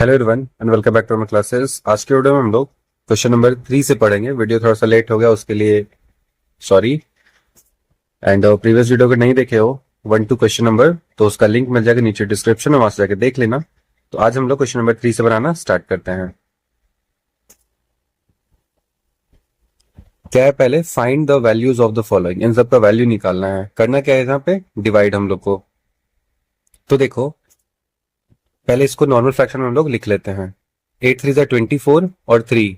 Hello everyone and welcome back to my classes. आज के video में हम लोग क्वेश्चन नंबर 3 से पढ़ेंगे। वीडियो थोड़ा सा लेट हो गया, उसके लिए सॉरी। एंड प्रीवियस वीडियो को नहीं देखे हो 1 to क्वेश्चन नंबर, तो उसका लिंक मिल जाएगा नीचे डिस्क्रिप्शन में, वहां से जाके देख लेना। तो आज हम लोग क्वेश्चन नंबर 3 से बनाना स्टार्ट करते हैं। क्या है, पहले find the values of the following. इन सब का वैल्यू निकालना है। करना क्या है, यहाँ पे डिवाइड हम लोग को। तो देखो, पहले इसको नॉर्मल फ्रैक्शन में हम लोग लिख लेते हैं। 8 3 जा 24 और 3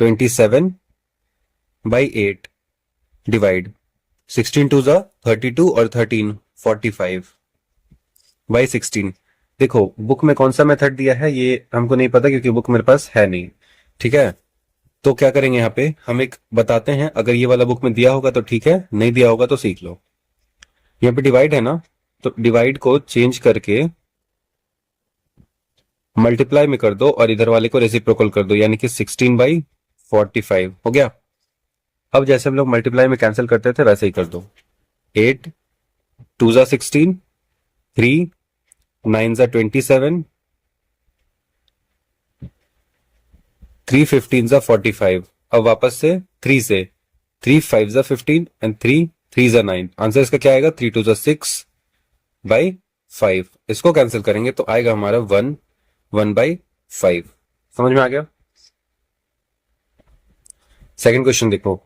27/8 डिवाइड 16 2 जा 32 और 13 45/16। देखो बुक में कौन सा मेथड दिया है ये हमको नहीं पता, क्योंकि बुक मेरे पास है नहीं। ठीक है, तो क्या करेंगे, यहाँ पे हम एक बताते हैं। अगर ये वाला बुक में दिया होगा तो ठीक है, नहीं दिया होगा तो सीख लो। यहाँ पे डिवाइड है ना, तो डिवाइड को चेंज करके मल्टीप्लाई में कर दो और इधर वाले को रेसिप्रोकल कर दो, यानी कि 16/45 हो गया। अब जैसे हम लोग मल्टीप्लाई में कैंसिल करते थे वैसे ही कर दो। 8 2 जा 16, 3 9 जा 27, 3 15 जा 45। अब वापस से 3 से 3 5 जा 15 एंड 3 3 जा 9। आंसर इसका क्या आएगा, 3 2 जा 6/5। इसको कैंसिल करेंगे तो आएगा हमारा 1/5। समझ में आ गया। सेकंड क्वेश्चन देखो,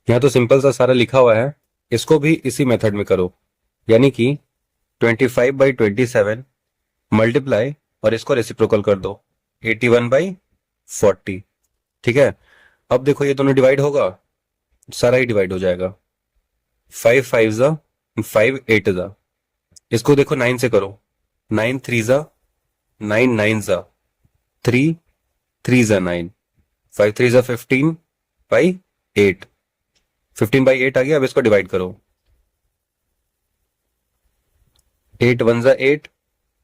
यहां तो सिंपल सा सारा लिखा हुआ है, इसको भी इसी मेथड में करो। यानी कि 25/27 मल्टीप्लाई और इसको रेसिप्रोकल कर दो 81/40। ठीक है, अब देखो ये दोनों डिवाइड होगा, सारा ही डिवाइड हो जाएगा। 5 5 जा 5 8 जा। इसको देखो 9 से करो। 9 3 जा 9 9 जा 3 3 जा 9, 5 3 जा 15/8। 15/8 आ गया। अब इसको डिवाइड करो। 8 1 जा 8,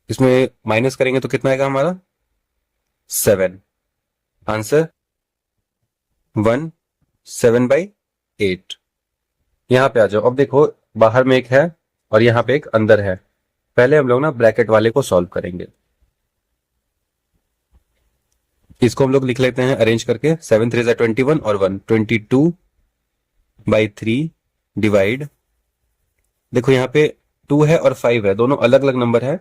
इसमें माइनस करेंगे तो कितना आएगा हमारा 7। आंसर 7/8। यहां पे आ जाओ। अब देखो बाहर में एक है और यहां पे एक अंदर है। पहले हम लोग ना ब्रैकेट वाले को सॉल्व करेंगे। इसको हम लोग लिख लेते हैं अरेंज करके। 7 3 जा 21 और 1 22/3 डिवाइड। देखो यहाँ पे 2 है और 5 है, दोनों अलग अलग नंबर है,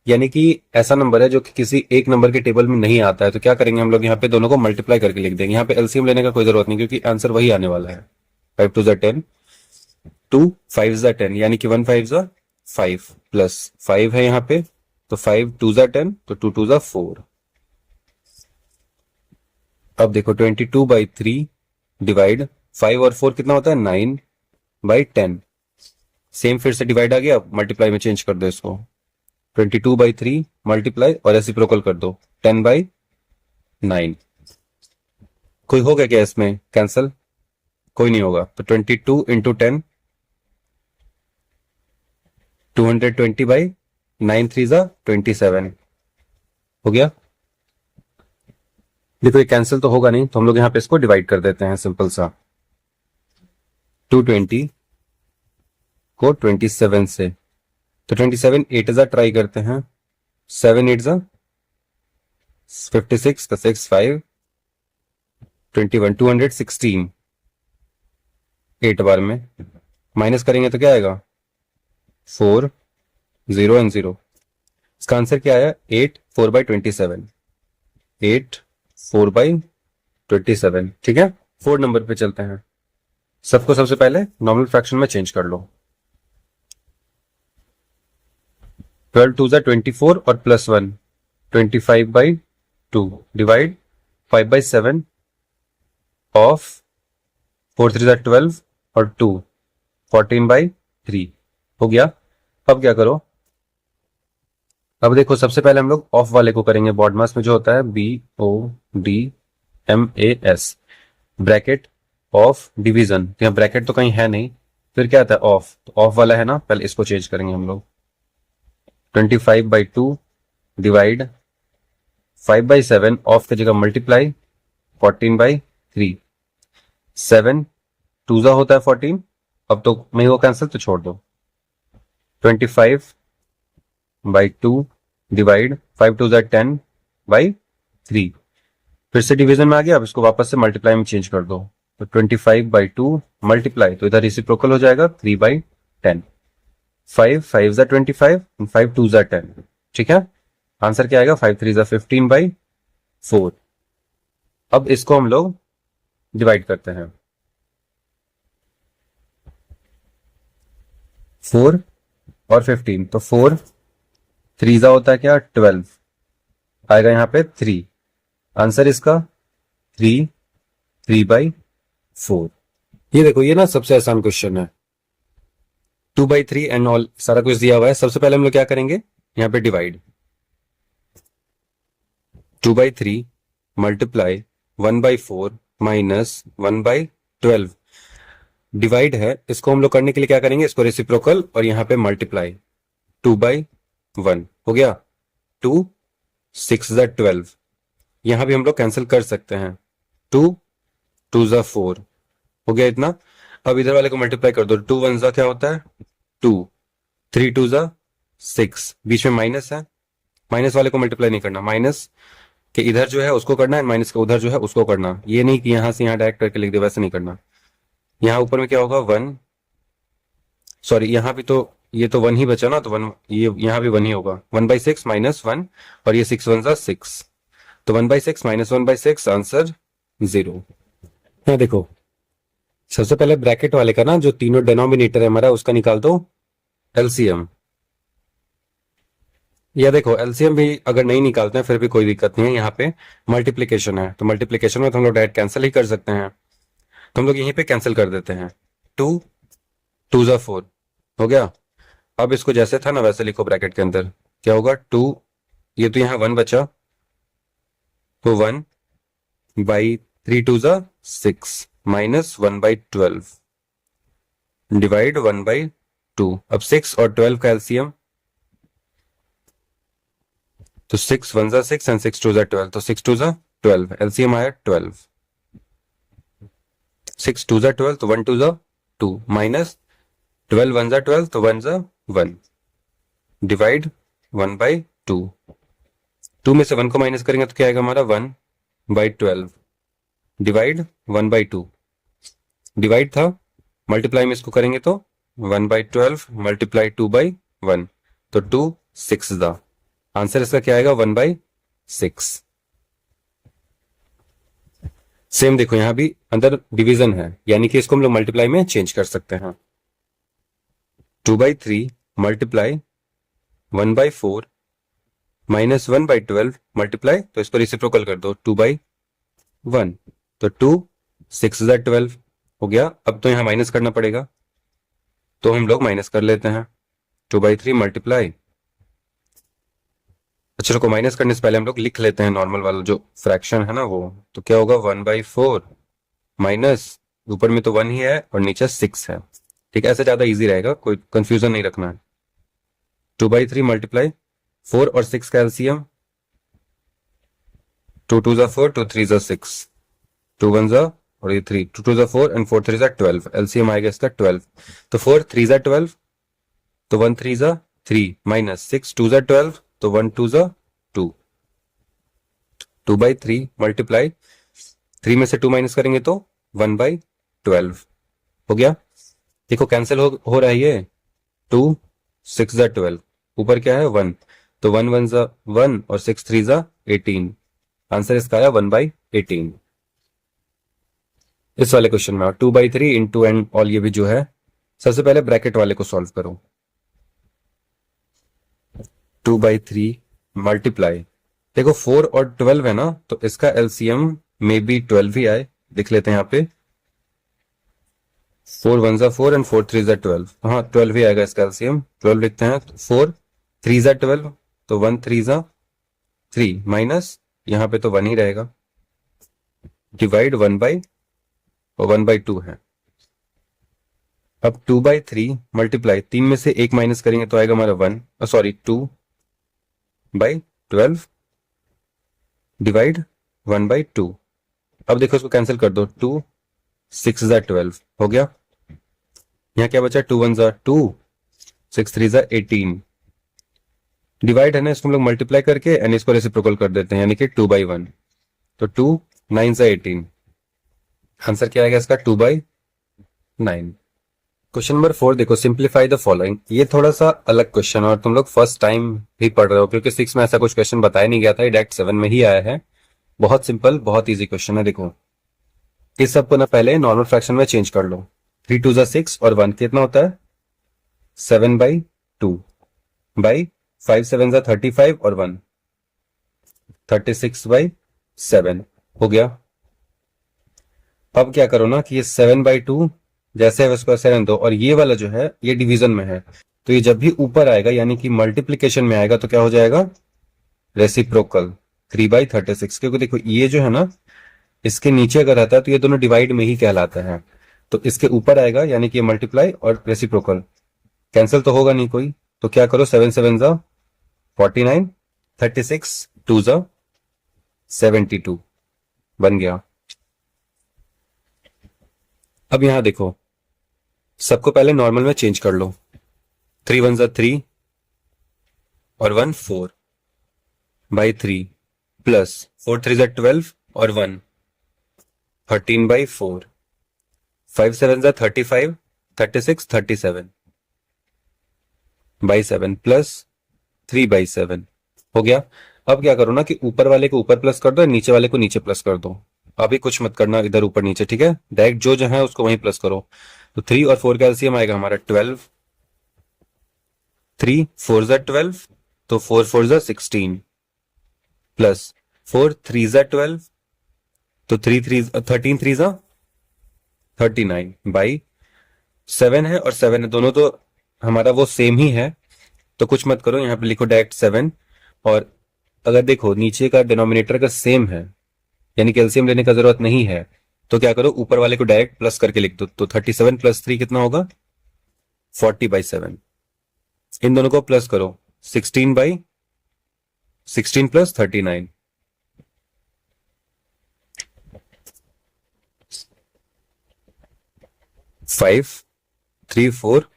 यानी कि ऐसा नंबर है जो कि किसी एक नंबर के टेबल में नहीं आता है। तो क्या करेंगे हम लोग, यहाँ पे दोनों को मल्टीप्लाई करके लिख देंगे। यहाँ पे एलसीएम लेने का कोई जरूरत नहीं, क्योंकि आंसर वही आने वाला है। 5 2 जा 10, 2 5 जा 10, यानी कि 1 5 जा 5 प्लस 5 है यहाँ पे, तो 5 2 जा 10, तो 2 2 जा 4। अब देखो 22/3 डिवाइड 5 और 4 कितना होता है 9/10। सेम फिर से डिवाइड आ गया, मल्टीप्लाई में चेंज कर दो इसको। 22/3 मल्टीप्लाई और रेसिप्रोकल कर दो 10/9। कोई होगा क्या इसमें कैंसल? कोई नहीं होगा। तो 22 इंटू 10 220/9 3 जा 27 हो गया। देखो ये कैंसिल तो होगा नहीं, तो हम लोग यहाँ पे इसको डिवाइड कर देते हैं सिंपल सा। 220 को 27 से, तो 27 8 जा ट्राई करते हैं। 7 8 जा 56 का 6 5 21 216। 8 बार में माइनस करेंगे तो क्या आएगा 4 0 एंड 0। इसका आंसर क्या आया 8 4/27। 8 4/27। ठीक है, 4 नंबर पे चलते हैं। सबको सबसे पहले नॉर्मल फ्रैक्शन में चेंज कर लो। 12 2 जा 24 और प्लस 1 25/2 डिवाइड 5/7 ऑफ 4 3 जा 12 और 2 14/3 हो गया। अब क्या करो, अब देखो सबसे पहले हम लोग ऑफ वाले को करेंगे। बॉडमास में जो होता है BODMAS, ब्रैकेट ऑफ डिवीजन। यहाँ ब्रैकेट तो कहीं है नहीं, फिर क्या आता है ऑफ, तो ऑफ वाला है ना, पहले इसको चेंज करेंगे हम लोग। 25/2 डिवाइड 5/7 ऑफ की जगह मल्टीप्लाई 14/3। 7 2 जा होता है 14, अब तो नहीं हो कैंसिल तो छोड़ दो। 25/2 डिवाइड 5 2 जा 10 बाई 3। फिर से डिवीजन में आ गया, अब इसको वापस से मल्टीप्लाई में चेंज कर दो, तो 25/2 मल्टीप्लाई, तो इधर रेसिप्रोकल हो जाएगा 3/10। 5 5 जा 25 and 5 2 जा 10। ठीक है, आंसर क्या आएगा? 5 3 जा 15/4। अब इसको हम लोग डिवाइड करते हैं, 4 और 15, तो 4 3 जा होता है क्या? 12 आएगा यहाँ पे 3। आंसर इसका 3 3/4। ये देखो, ये ना सबसे आसान क्वेश्चन है, 2/3 एंड ऑल सारा कुछ दिया हुआ है। सबसे पहले हम लोग क्या करेंगे, यहाँ पे डिवाइड, 2/3 मल्टीप्लाई 1/4 माइनस 1/12। डिवाइड है, इसको हम लोग करने के लिए क्या करेंगे, इसको रेसिप्रोकल और यहाँ पे मल्टीप्लाई, 2/1 हो गया। 2 6 जा 12, यहां भी हम लोग कैंसिल कर सकते हैं, 2 2 जा 4 हो गया इतना। अब इधर वाले को मल्टीप्लाई कर दो, 2 1 जा क्या होता है? 2, 3 2 जा 6, बीच में माइनस है, माइनस वाले को मल्टीप्लाई नहीं करना, माइनस के इधर जो है उसको करना है, माइनस के उधर जो है उसको करना। ये नहीं कि यहां से यहां डायरेक्ट करके लिख दे, वैसे नहीं करना। यहां ऊपर में क्या होगा? 1, सॉरी यहां भी तो ये तो 1 ही बचा ना, तो 1, ये यहां भी 1 ही होगा, 1/6 माइनस 1, और ये 6 1 जा 6, तो 1/6 माइनस 1/6, आंसर 0। यहाँ देखो, सबसे पहले ब्रैकेट वाले का ना जो तीनों डिनोमिनेटर है हमारा, उसका निकाल दो एलसीएम। या देखो, एलसीएम भी अगर नहीं निकालते हैं फिर भी कोई दिक्कत नहीं है, यहाँ पे मल्टीप्लीकेशन है, तो मल्टीप्लीकेशन में तो हम लोग डायरेक्ट कैंसिल ही कर सकते हैं, तो हम लोग यहीं पे कैंसिल कर देते हैं। 2 2 जा 4 हो गया। अब इसको जैसे था ना वैसे लिखो, ब्रैकेट के अंदर क्या होगा? 2, ये तो यहाँ 1 बचा, तो 1/3 2 जा 6 माइनस 1/12 डिवाइड 1/2। अब 6 और 12 का एलसीएम, तो 6 1 जा 6 एंड 6 2 जा 12, तो 6 2 जा 12, एलसीएम आया 12। 6 2 जा 12, तो 1 2 जा 2 माइनस 12 1 जा 12, तो 1 जा 1 डिवाइड 1/2। 2 में से 1 को माइनस करेंगे तो क्या आएगा हमारा? 1/12 डिवाइड 1/2। डिवाइड था, मल्टीप्लाई में इसको करेंगे तो 1/12 मल्टीप्लाई 2/1, तो 2 6 दा, आंसर इसका क्या आएगा? 1/6। सेम देखो, यहां भी अंदर डिवीजन है, यानी कि इसको हम लोग मल्टीप्लाई में चेंज कर सकते हैं। 2/3 मल्टीप्लाई 1/4 माइनस 1/12 मल्टीप्लाई, तो इसको रेसिप्रोकल कर दो, 2/1, तो 2 6 जा 12 हो गया। अब तो यहां माइनस करना पड़ेगा, तो हम लोग माइनस कर लेते हैं, 2/3 मल्टीप्लाई, अच्छा रुको, माइनस करने से पहले हम लोग लिख लेते हैं नॉर्मल वाला जो फ्रैक्शन है ना वो, तो क्या होगा? 1/4 माइनस, ऊपर में तो 1 ही है और नीचे 6 है। ठीक है, ऐसे ज्यादा इजी रहेगा, कोई कंफ्यूजन नहीं रखना है। 2/3 मल्टीप्लाई 4 और 6 का एलसीएम, 2 2 जा 4, 2 3 जा 6, 2 1 जा, और ये 3, 2 2 जा 4 एंड 4 3 जा 12, एलसीएम आएगा इसका 12, तो 4 3 जा 12, तो 1 3 जा 3 माइनस 6 2 जा 12, तो 1 2 जा 2, 2/3 मल्टीप्लाई, 3 में से 2 माइनस करेंगे तो 1/12 हो गया। देखो कैंसिल हो रहा है ये, 2 6 जा 12, ऊपर क्या है? 1, तो 1 1 जा 1 और 6 3 जा 18, आंसर इसका आया 1/18 इस वाले क्वेश्चन में। और 2/3 इंटू एंड ऑल ये भी जो है, सबसे पहले ब्रैकेट वाले को सॉल्व करो, 2/3 मल्टीप्लाई, देखो 4 और 12 है ना, तो इसका एलसीएम मे बी 12 ही आए, देख लेते हैं यहाँ पे, 4 1 जा 4 एंड 4 3 जा 12, हाँ 12 ही आएगा इसका एलसीएम, 12 लिखते हैं, 4 3 जा 12, तो 1 3 जा 3 माइनस, यहाँ पे तो 1 ही रहेगा, डिवाइड 1/2 है। अब 2/3 मल्टीप्लाई, 3 में से 1 माइनस करेंगे तो आएगा हमारा 1, सॉरी 2/12 डिवाइड 1/2। अब देखो इसको कैंसिल कर दो, 2 6 जा 12 हो गया, यहाँ क्या बचा? 2 1 जा 2, 6 3 जा 18, डिवाइड है ना, इसको हम लोग मल्टीप्लाई करके एंड इसको रेसिप्रोकल कर देते हैं, यानी कि 2/1। तो 2 9 से 18, आंसर क्या आएगा इसका 2/9। क्वेश्चन नंबर 4 देखो, सिंप्लीफाई द फॉलोइंग। ये थोड़ा सा अलग क्वेश्चन और तुम लोग फर्स्ट टाइम भी पढ़ रहे हो, क्योंकि 6 में ऐसा कुछ क्वेश्चन बताया नहीं गया था, डायरेक्ट 7 में ही आया है। बहुत सिंपल, बहुत इजी क्वेश्चन है। देखो इस सबको ना पहले नॉर्मल फ्रैक्शन में चेंज कर लो। 3 2 जा 6 और 1 कितना होता है 7/2 बाई 5 7 जा 35 और 1 36/7 हो गया। अब क्या करो ना कि ये 7/2 जैसे है उसको ऐसे रहने दो, और ये वाला जो है ये डिवीजन में है, तो ये जब भी ऊपर आएगा यानी कि मल्टीप्लीकेशन में आएगा तो क्या हो जाएगा रेसिप्रोकल 3/36। क्योंकि देखो ये जो है ना इसके नीचे अगर आता है तो ये दोनों डिवाइड में ही कहलाता है, तो इसके ऊपर आएगा यानी कि मल्टीप्लाई और रेसिप्रोकल। कैंसिल तो होगा नहीं कोई, तो क्या करो 7 7 जा 49, 36 2 जा 72 बन गया। अब यहां देखो सबको पहले नॉर्मल में चेंज कर लो। 3 1 जा 3 और 1 4/3 प्लस 4 3 जा 12 और 1 13/4, 5 7 जा 35, 36 37/7 प्लस 3/7 हो गया। अब क्या करो ना कि ऊपर वाले को ऊपर प्लस कर दो, नीचे वाले को नीचे प्लस कर दो। अभी कुछ मत करना इधर ऊपर नीचे, ठीक है, डायरेक्ट जो है उसको वहीं प्लस करो। तो 3 और 4 का एलसीएम आएगा हमारा 12, 3 4 जा 12 तो 4 4 जा 16 प्लस 4 3 जा 12 तो 13 3 जा 39/7 है, और 7 है, दोनों तो हमारा वो सेम ही है, तो कुछ मत करो, यहाँ पे लिखो डायरेक्ट 7। और अगर देखो नीचे का डिनोमिनेटर का सेम है यानी कैल्शियम लेने का जरूरत नहीं है, तो क्या करो ऊपर वाले को डायरेक्ट प्लस करके लिख दो। तो 37 + 3 कितना होगा 40/7। इन दोनों को प्लस करो 16 + 39 5 3 4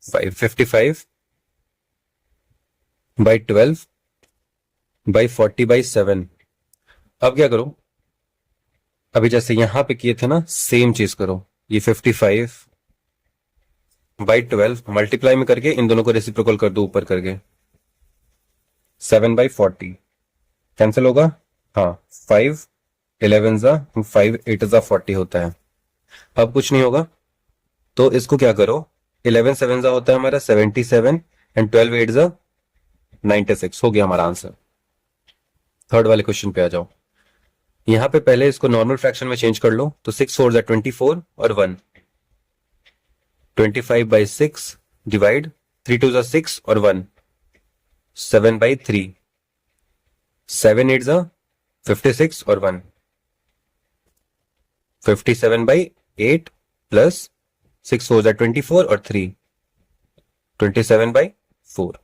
5 55/12/40/7। अब क्या करो, अभी जैसे यहां पे किए थे ना सेम चीज करो, ये 55/12 मल्टीप्लाई में करके इन दोनों को रेसिप्रोकल कर दो ऊपर करके 7/40। कैंसिल होगा, हाँ 5 11 जा 5 8 जा 40 होता है। अब कुछ नहीं होगा, तो इसको क्या करो 11 7 जा होता है हमारा 77 एंड 12 8 जा 96 हो गया हमारा आंसर। थर्ड वाले क्वेश्चन पे आ जाओ। यहां पे पहले इसको नॉर्मल फ्रैक्शन में चेंज कर लो, तो 6 4 जा 24 और 1 25/6 डिवाइड 3 2 जा 6 और 1 7/3 7 8 जा 56 और 1 57/8 प्लस 6 4 जा 24 और 3 27/4।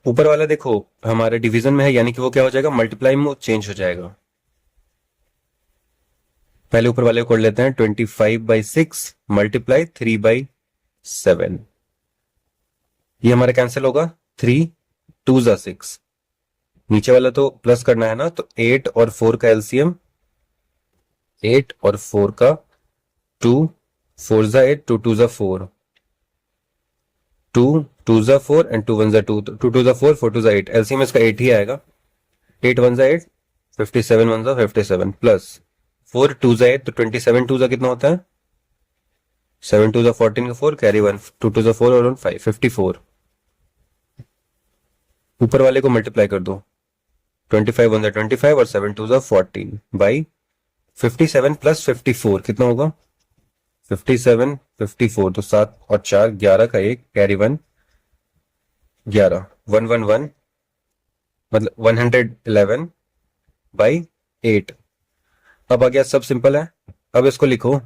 ऊपर वाला देखो हमारे डिवीजन में है यानी कि वो क्या हो जाएगा मल्टीप्लाई में चेंज हो जाएगा। पहले ऊपर वाले को कर लेते हैं 25/6 मल्टीप्लाई 3/7, ये हमारा कैंसिल होगा 3 2 जा 6, नीचे वाला तो प्लस करना है ना, तो 8 और 4 का एलसीएम 8 और 4 का 2 4 जा 8 2 2 जा 4 2 2 जा 4 एंड 2 1 जा 2 2 2 जा 4 4 2 जा 8, एलसीएम इसका 8 ही आएगा। 8 1 जा 8 57 1 जा 57 प्लस 4 2 जा 8 तो 27 2 जा कितना होता है 7 2 जा 14 का 4 कैरी 1 2 2 जा 4 और 1 5 54। ऊपर वाले को मल्टीप्लाई कर दो 25 1 जा 25 और 7 2 जा 14 बाई 57 + 54 कितना होगा 57 54, तो 7 और 4 11 का 1 कैरी 1 11 1 1 1 मतलब 111/8। अब आ गया, सब सिंपल है। अब इसको लिखो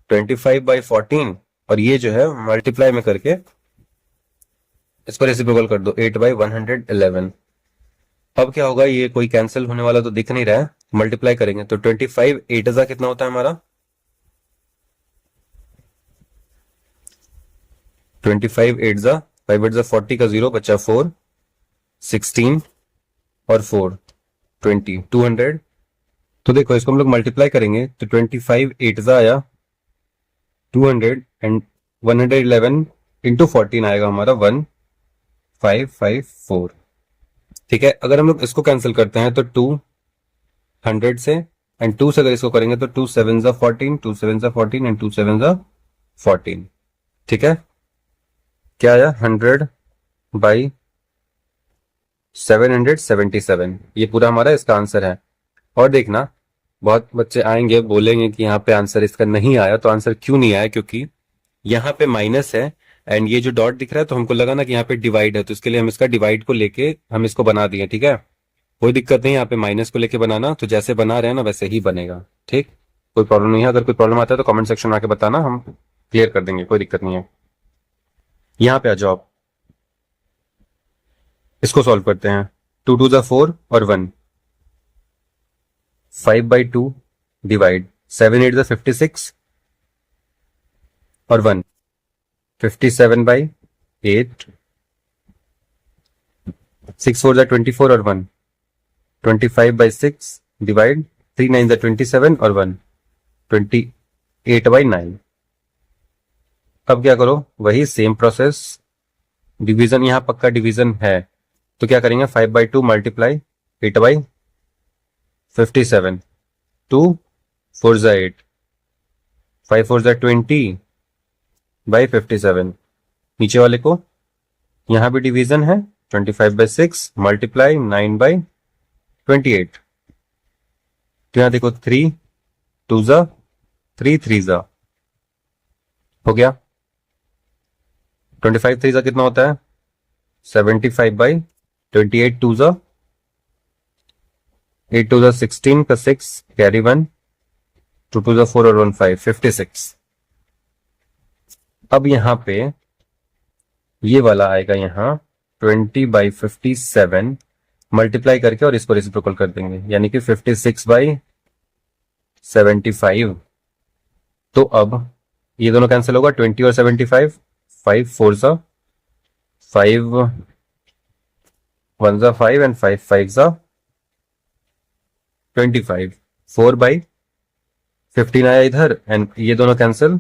25/14 और ये जो है मल्टीप्लाई में करके इसको रेसिप्रोकल कर दो 8/111। अब क्या होगा, ये कोई कैंसिल होने वाला तो दिख नहीं रहा है, मल्टीप्लाई करेंगे तो 25 8 जा कितना होता है हमारा 25 8 जा 5 8 जा 40 का 0 बचा 4 16 और 4 20 200। तो देखो इसको हम लोग मल्टीप्लाई करेंगे तो 25 8 जा आया 200 एंड 111 इंटू 14 आएगा हमारा 1554। ठीक है, अगर हम लोग इसको कैंसिल करते हैं तो 200 से एंड 2 से अगर इसको करेंगे तो 2 7 जा 14 2 7 जा 14 एंड 2 7 जा 14। ठीक है, क्या आया 100 बाई 777। ये पूरा हमारा इसका आंसर है। और देखना बहुत बच्चे आएंगे बोलेंगे कि यहाँ पे आंसर इसका नहीं आया, तो आंसर क्यों नहीं आया, क्योंकि यहाँ पे माइनस है एंड ये जो डॉट दिख रहा है तो हमको लगा ना कि यहाँ पे डिवाइड है, तो इसके लिए हम इसका डिवाइड को लेके हम इसको बना दिए। ठीक है, कोई दिक्कत नहीं, यहाँ पे माइनस को लेके बनाना, तो जैसे बना रहे हैं ना वैसे ही बनेगा। ठीक, कोई प्रॉब्लम नहीं है। अगर कोई प्रॉब्लम आता है तो कमेंट सेक्शन में आके बताना, हम क्लियर कर देंगे, कोई दिक्कत नहीं है। यहाँ पे आ जाओ, इसको सॉल्व करते हैं। 2 2 जा 4 और 1, 5/2 डिवाइड 7 8 जा 56 और 1, 57/8, 6 4 जा 24 और 1, 25/6 डिवाइड 3 9 जा 27 और 1, 28/9। अब क्या करो, वही सेम प्रोसेस, डिवीजन यहाँ पक्का डिवीजन है, तो क्या करेंगे 5/2 मल्टीप्लाई 8/57, 2 4 जा 8, 5 4 जा 20/57। नीचे वाले को यहां भी डिवीजन है, 25/6 मल्टीप्लाई 9/28। तो यहां देखो 3 2 जा 3 3 जा हो गया, 25 3 जा कितना होता है 75/28, 2 जा 8 2 जा 16 का 6 कैरी 1, 2 2 जा 4 और 1 5 56। अब यहां पे ये वाला आएगा यहाँ 20/57 मल्टीप्लाई करके और इसको रेसिप्रोकल कर देंगे, यानी कि 56/75। तो अब ये दोनों कैंसिल होगा, 20 और 75, 5 4 जा 5 1 जा 5 एंड 5 5 जा 25, 4/15 आया इधर एंड ये दोनों कैंसिल।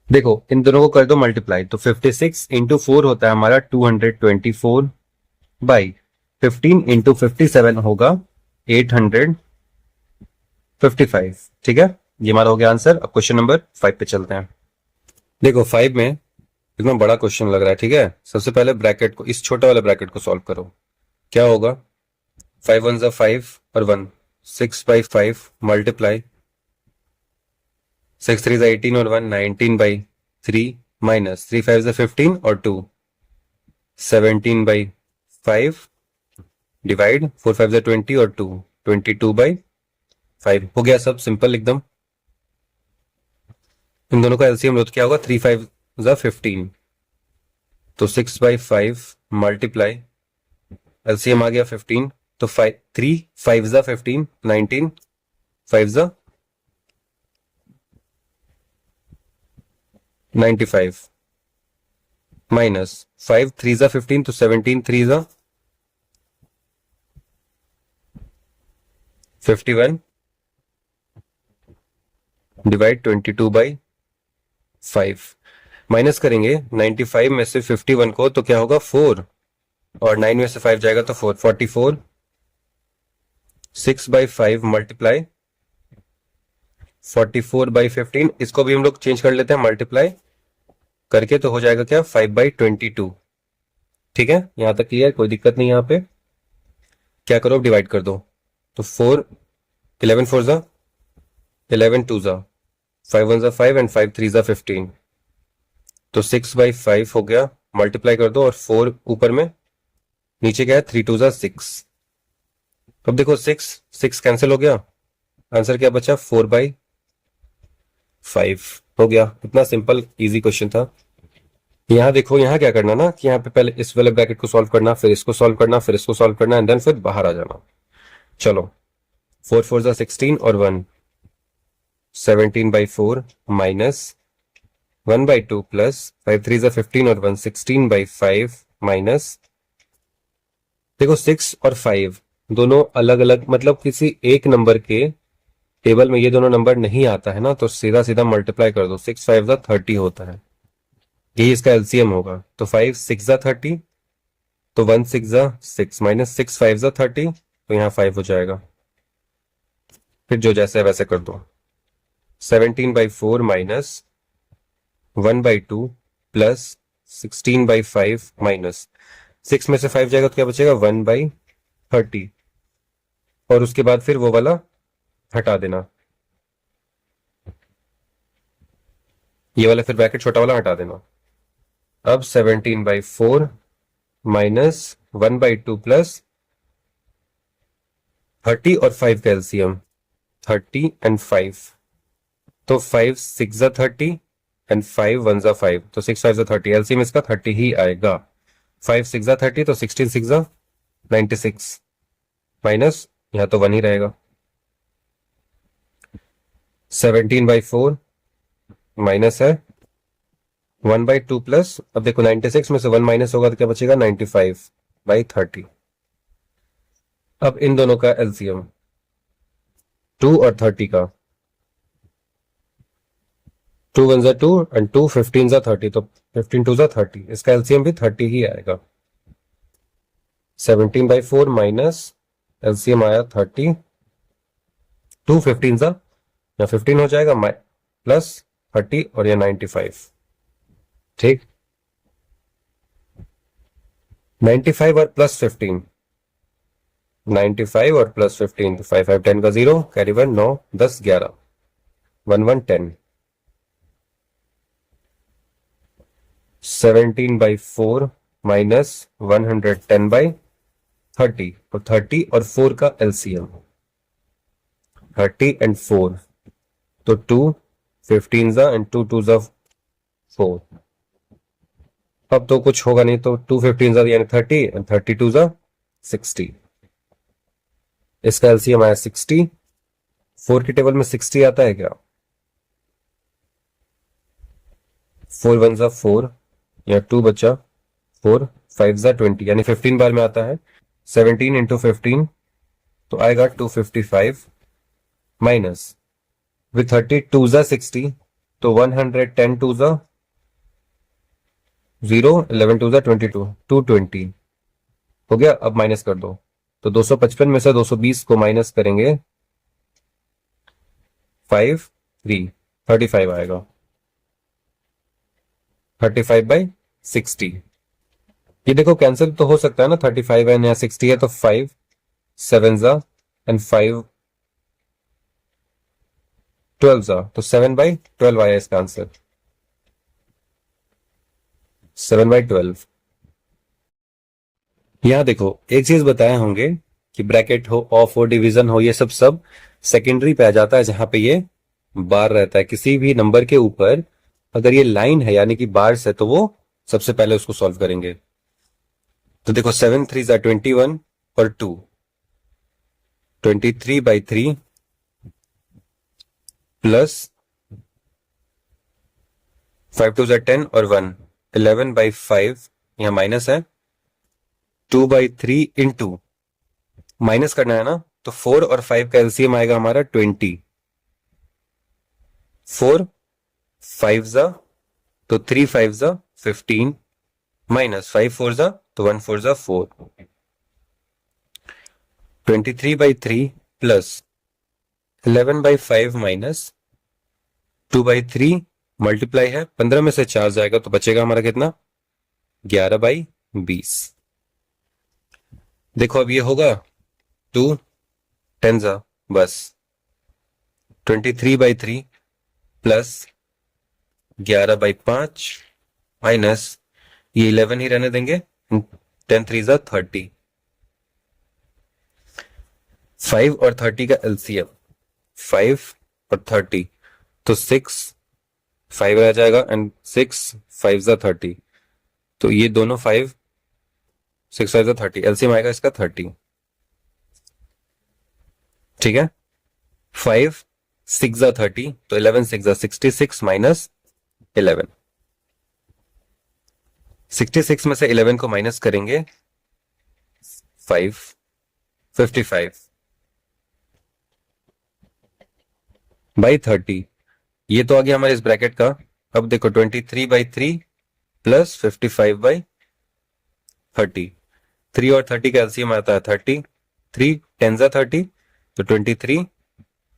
देखो इन दोनों को कर दो मल्टीप्लाई, तो 56 इंटू 4 होता है हमारा 224/15 इंटू 57 होगा 855। ठीक है, ये हमारा हो गया आंसर। अब क्वेश्चन नंबर 5 पे चलते हैं। देखो 5 में इतना बड़ा क्वेश्चन लग रहा है। ठीक है, सबसे पहले ब्रैकेट को, इस छोटे वाले ब्रैकेट को सॉल्व करो। क्या होगा 5 1 जा 5 और 1, 6/5 मल्टीप्लाई 6 3 जा 18 और 1, 19/3 माइनस 3 5 जा 15 और 2, 17/5 डिवाइड 4 5 जा 20 और 2, 22/5। हो गया सब सिंपल एकदम। इन दोनों का एलसीएम लो तो क्या होगा 3 5 जा 15, तो 6/5 मल्टीप्लाई एलसीएम आ गया 15, तो 3 5 जा 15, 19 5 जा 95 माइनस 5 3 जा 15, तो 17 3 जा 51 डिवाइड 22/5। माइनस करेंगे 95 में से 51 को तो क्या होगा 4, और 9 में से 5 जाएगा तो 4, 44। 6/5 मल्टीप्लाई 44/15, इसको भी हम लोग चेंज कर लेते हैं मल्टीप्लाई करके, तो हो जाएगा क्या 5/22। ठीक है, यहां तक क्लियर, कोई दिक्कत नहीं। यहां पे क्या करो डिवाइड कर दो, तो 4 11 4 जा 11 2 जा 5 1 जा 5 एंड 5 3 जा 15, तो 6/5 हो गया। मल्टीप्लाई कर दो और 4 ऊपर में, नीचे क्या है 3 2 जा 6। अब देखो 6 कैंसिल हो गया, आंसर क्या बचा 4/5 हो गया। इतना सिंपल इजी क्वेश्चन था। यहाँ देखो, यहाँ क्या करना ना कि यहाँ पे पहले इस वाले ब्रैकेट को सॉल्व करना, फिर इसको सॉल्व करना, फिर इसको सॉल्व करना एंड देन फिर बाहर आ जाना। चलो 4 4 जा 16 और 1, 17/4 माइनस 1/2 प्लस 5 3 = 15 और 1 16/5 माइनस, देखो 6 और 5 दोनों अलग अलग, मतलब किसी एक नंबर के टेबल में ये दोनों नंबर नहीं आता है ना, तो सीधा सीधा मल्टीप्लाई कर दो। 6 5 30 होता है, यही इसका एलसीएम होगा। तो 5 6 30, तो 1 6 6 माइनस 6 5 30, तो यहाँ 5 हो जाएगा। फिर जो जैसे है वैसे कर दो। 17/4 माइनस 1/2 प्लस 16/5 माइनस 6 में से 5 जाएगा तो क्या बचेगा 1/30, और उसके बाद फिर वो वाला हटा देना, ये वाला फिर ब्रैकेट छोटा वाला हटा देना। अब 17/4 माइनस 1/2 प्लस 30 और 5 का एलसीएम 30 एंड 5, तो 5 6 30 एंड 5 1 5, तो 6 5 30, एलसीएम इसका 30 ही आएगा। 5 6 30, तो 16 6 96 माइनस, यहां तो 1 ही रहेगा। 17/4 माइनस है 1/2 प्लस, अब देखो 96 में से 1 माइनस होगा तो क्या बचेगा 95/30। अब इन दोनों का एलसीएम 2 और 30 का, 2 1 2 एंड 2 15 30, तो 15 2 30, इसका एलसीएम भी 30 ही आएगा। 17/4 माइनस एलसीएम आया 30, 2 15 या 15 हो जाएगा प्लस 30 और ये 95, ठीक। 95 और प्लस 15, 95 और प्लस 15, तो 5 5 10 का 0, कैरी 1 9 10 11 1 1 10। 17/4 माइनस 110/30, और 30 और 4 का एलसीएम 30 एंड 4, तो 2 15 एंड 2 2 4। अब तो कुछ होगा नहीं, तो 2 15 यानी 30 एंड 30 2 60, इसका एलसीएम आया 60। 4 की टेबल में 60 आता है क्या? 4 1 4 या 2 बचा 4 5 20, यानी 15 बार में आता है। 17 इंटू 15 तो आएगा 255 माइनस विथ 30 2 60, तो 110 2 0 11 2 22 220 हो गया। अब माइनस कर दो, तो 255 में से 220 को माइनस करेंगे 5 3 35 आएगा। 35/60, ये देखो कैंसिल तो हो सकता है ना, 35 है या 60 है, तो 5 7 एंड 5 12 तो 7/12 आया इसका आंसर, 7/12। यहां देखो एक चीज बताए होंगे कि ब्रैकेट हो, ऑफ हो, डिवीजन हो, ये सब सब सेकेंडरी पे आ जाता है, जहां पे ये बार रहता है। किसी भी नंबर के ऊपर अगर ये लाइन है यानी कि बार्स है, तो वो सबसे पहले उसको सॉल्व करेंगे। तो देखो 7 3 21 और 2 23/3 प्लस 5 2 10 और 1 11/5, यहां माइनस है 2/3 इंटू माइनस करना है ना, तो 4 और 5 का एलसीएम आएगा हमारा 20। 4 5 तो 3 5 15 माइनस 5 4 तो 1 4 4, 23/3 प्लस 11/5 माइनस 2/3 मल्टीप्लाई है, 15 में से 4 जाएगा तो बचेगा हमारा कितना 11/20। देखो अब ये होगा 2 10 बस 23/3 प्लस 11/5 माइनस ये 11 ही रहने देंगे, 10 3 30, 5 और 30 का एलसीएम 5 और 30, तो 6 5 रह जाएगा एंड 6 5 30, तो ये दोनों 5 6 5 30, एलसीएम आएगा इसका 30, ठीक है। 5 6 30, तो 11 6 66 माइनस 11, 66 में से 11 को माइनस करेंगे 5, 55 बाई 30, ये तो आ गया हमारे इस ब्रैकेट का। अब देखो 23/3 प्लस 55/30, 3 और 30 का एलसीएम आता है 30, 3 10 जा 30, तो 23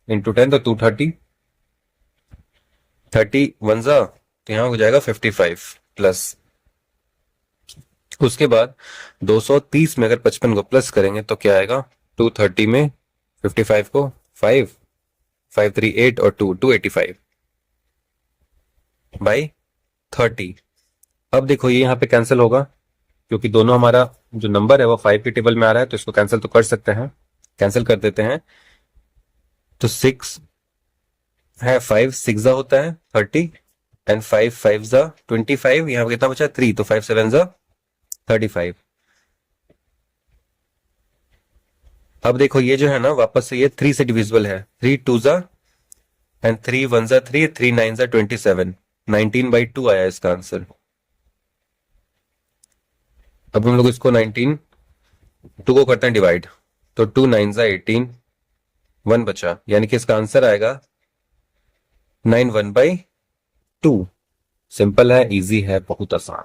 इंटू 10 तो 230, 30 1 जा तो यहां हो जाएगा 55 प्लस। उसके बाद 230 में अगर 55 को प्लस करेंगे तो क्या आएगा, 230 में 55 को 5, 5 3 8 और 2 285 बाई 30। अब देखो ये यहाँ पे कैंसिल होगा क्योंकि दोनों हमारा जो नंबर है वो 5 के टेबल में आ रहा है, तो इसको कैंसिल तो कर सकते हैं, कैंसिल कर देते हैं। तो 6 है, 5 6 जा होता है 30 एंड 5 5 जा 25, यहाँ पे कितना बचा 3, तो 5 7 जा 35। अब देखो ये जो है ना वापस से ये 3 से डिविजिबल है, 3 2 जा एंड 3 1 जा 3, 3 9 जा 27, 19/2 आया इसका आंसर। अब हम लोग इसको 19 2 को करते हैं डिवाइड, तो 2 9 जा 18, 1 बचा, यानी कि इसका आंसर आएगा 91/2। सिंपल है, इजी है, बहुत आसान।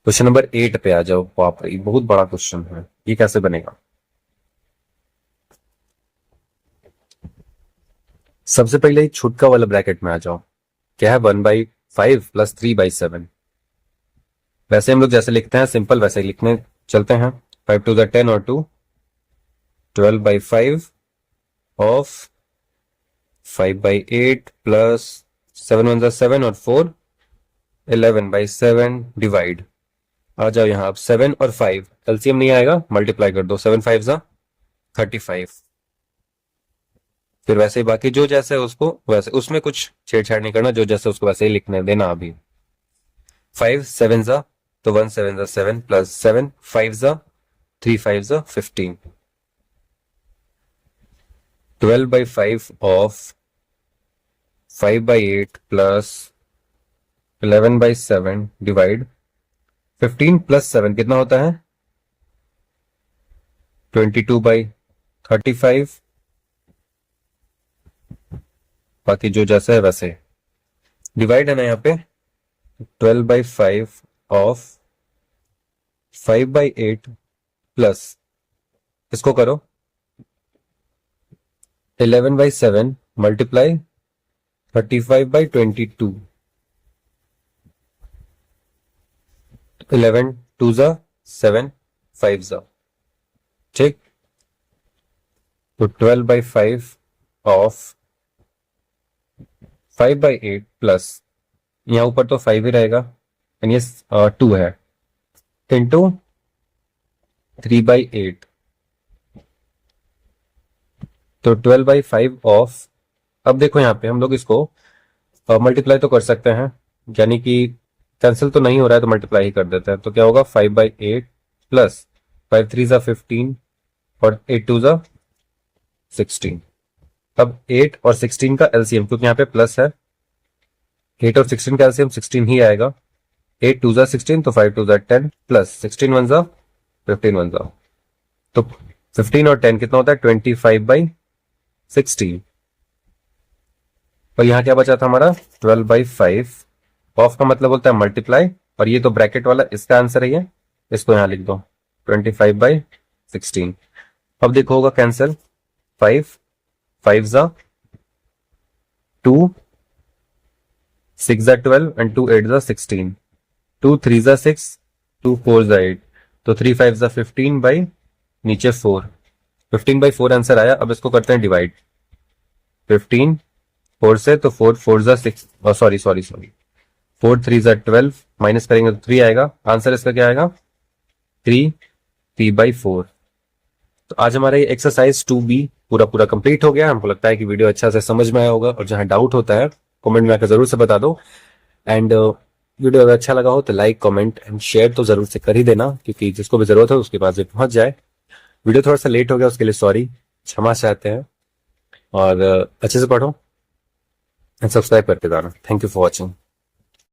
क्वेश्चन नंबर 8 पे आ जाओ। बाप रे बहुत बड़ा क्वेश्चन है, ये कैसे बनेगा। सबसे पहले छुटका वाला ब्रैकेट में आ जाओ। क्या है 1/5 प्लस 3/7। वैसे हम लोग जैसे लिखते हैं सिंपल वैसे ही लिखने चलते हैं। 5 2 10 और 2 12/5 ऑफ 5/8 प्लस 7 1 7 और 4 11/7 डिवाइड। आ जाओ यहाँ, अब 7 और 5 एलसीएम नहीं आएगा, मल्टीप्लाई कर दो, 7 5 जा 35। फिर वैसे ही बाकी जो जैसे उसको वैसे, उसमें कुछ छेड़छाड़ नहीं करना, जो जैसे उसको वैसे ही लिखने देना। अभी 5 7 जा तो 1 7 जा 7 प्लस 7 5 जा 3 5 जा 15, 12/5 ऑफ 5/8 प्लस 11/7 डिवाइड। 15 प्लस 7 कितना होता है 22/35। बाकी जो जैसा है वैसे डिवाइड है ना यहाँ पे। 12/5 ऑफ 5/8 प्लस इसको करो 11/7 मल्टीप्लाई 35/22, 11 2 जा 7 5 जा, ठीक। तो 12/5 ऑफ 5/8 प्लस यहाँ ऊपर तो 5 ही रहेगा एंड ये 2 है इंटू 3/8, तो 12/5 ऑफ। अब देखो यहाँ पे हम लोग इसको मल्टीप्लाई तो कर सकते हैं, यानी कि कैंसिल तो नहीं हो रहा है तो मल्टीप्लाई ही कर देते हैं। तो क्या होगा 5/8 प्लस 5 3 जा 15 और 8 2 जा 16। अब 8 और 16 का एलसीएम, क्योंकि यहाँ पे प्लस है, 8 और 16 का एलसीएम 16 ही आएगा। 8 2 जा 16 तो 5 2 जा 10 प्लस 16 1 जा 15 1 जा, तो 15 और 10 कितना होता है 25/16। और यहाँ क्या बचा था हमारा 12/5 ऑफ का मतलब होता है मल्टीप्लाई, और ये तो ब्रैकेट वाला इसका आंसर है, ये इसको यहाँ लिख दो 25/16। अब देखो होगा कैंसिल, 5 5 जा 2 6 जा 12 एंड 2 8 जा 16, 2 3 जा 6 2 4 जा 8, तो 3 5 जा 15 बाई नीचे 4, 15/4 आंसर आया। अब इसको करते हैं डिवाइड, 15 4 से तो 4 4 जा 6, सॉरी 4 3 जा 12 माइनस करेंगे तो 3 आएगा। आंसर इसका क्या आएगा 3/4। तो आज हमारा ये एक्सरसाइज 2B पूरा कंप्लीट हो गया। हमको लगता है कि वीडियो अच्छा से समझ में आया होगा, और जहां डाउट होता है कमेंट में आकर जरूर से बता दो। एंड वीडियो अगर अच्छा लगा हो तो लाइक कमेंट एंड शेयर तो जरूर से कर ही देना, क्योंकि जिसको भी जरूरत है उसके पास भी पहुंच जाए। वीडियो थोड़ा सा लेट हो गया उसके लिए सॉरी, क्षमा चाहते हैं, और अच्छे से पढ़ो एंड सब्सक्राइब करके जाना। Thank you for watching.